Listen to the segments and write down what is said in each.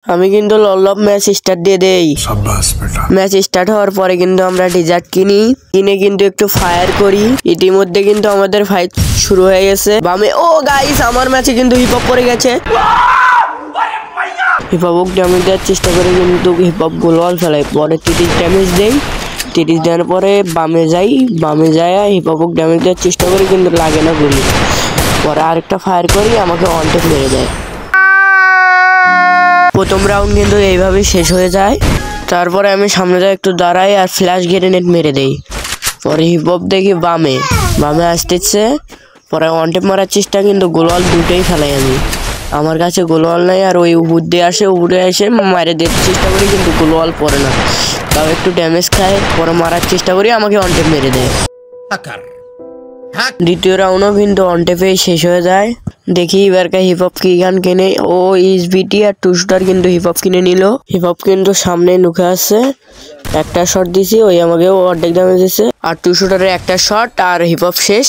আমি কিন্তু লল্লভ match start দিয়ে দেই। ম্যাচ স্টার্ট হওয়ার পরে কিন্তু আমরা ডিজার্ট কিনে কিন্তু একটু ফায়ার করি। ইতিমধ্যে কিন্তু আমাদের ফাইট শুরু হয়ে গেছে। বামে ও গাইস আমার ম্যাচে কিন্তু হিপহপ পড়ে গেছে। হিপহপ ড্যামেজ দেওয়ার চেষ্টা করে কিন্তু হিপহপ গোলওয়াল ফেলায়, পরে 30 ড্যামেজ দেই। 30 দেওয়ার পরে বামে যায় হিপহপ ড্যামেজ দেওয়ার চেষ্টা করি কিন্তু লাগে না গুলি। পরে আরেকটা ফায়ার করি, আমাকে অনটেপ মেরে দেয়। প্রথম রাউন্ড কিন্তু এইভাবেই শেষ হয়ে যায়। তারপরে আমি সামনে যাই একটু দাঁড়াই আর ফ্ল্যাশ গ্রেনেড মেরে দেই। পরে হিপহপ দেখি বামে আসতেছে, পরে অনটেপ মারার চেষ্টা কিন্তু গোলওয়াল দুটোই ফেলাই আমি। আমার কাছে গোলওয়াল নাই আর ওই উপরে এসে মারে দেওয়ার চেষ্টা করি কিন্তু গোলওয়াল পড়ে না, তাও একটু ড্যামেজ খায়। পরে মারার চেষ্টা করি, আমাকে অনটেপ মেরে দেয়। দ্বিতীয় রাউন্ডও কিন্তু অনটেপেই শেষ হয়ে যায়। দেখি এবারকার হিপহপ কি গান কেনে। ও ইসবিটি আর টু শুটার কিন্তু হিপহপ কিনে নিল। হিপহপ কিন্তু সামনে নুকে আছে, একটা শট দিছি, ওই আমাকে অর্ধেক ড্যামেজ দিছে। আর টু শুটারের একটা শট আর হিপহপ শেষ।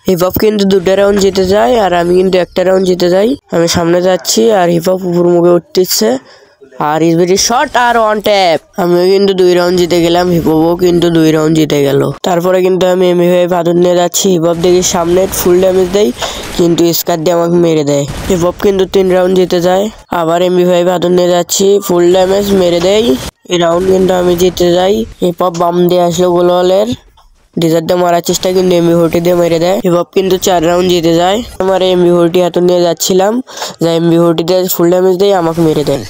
হিপহপ কিন্তু 2টা রাউন্ড জিতে যায় আর আমি কিন্তু 1টা রাউন্ড জিতে যাই। আমি সামনে যাচ্ছি আর হিপহপ উপর মুখে উঠতেছে আর ইসবিটি শট আর ওয়ান ট্যাপ। আমিও কিন্তু 2 রাউন্ড জিতে গেলাম, হিপহপও কিন্তু 2 রাউন্ড জিতে গেল। তারপরে কিন্তু আমি এমভি ভাদুর নিয়ে যাচ্ছি। হিপহপ দেখি সামনে ফুল ড্যামেজ দেয় কিন্তু স্কার দিয়ে আমাকে মেরে দেয়। হিপহপ কিন্তু 3 রাউন্ড জিতে যায়। আবার এমভি ভাদুর নিয়ে যাচ্ছি, ফুল ড্যামেজ মেরে দেয়। এই রাউন্ড কিন্তু আমি জিতে যাই। হিপহপ বাম দিয়ে আসলো গোলওয়ালের, ডিজার্ট দিয়ে মারার চেষ্টা কিন্তু এমবি40 দিয়ে মেরে দেয়। হিপহপ কিন্তু 4 রাউন্ড জিতে যায়। আমার এমবি40 হাতে নিয়ে যাচ্ছিলাম, যা এমবি40 দিয়ে ফুল ড্যামেজ দেয়, আমাকে মেরে দেয়।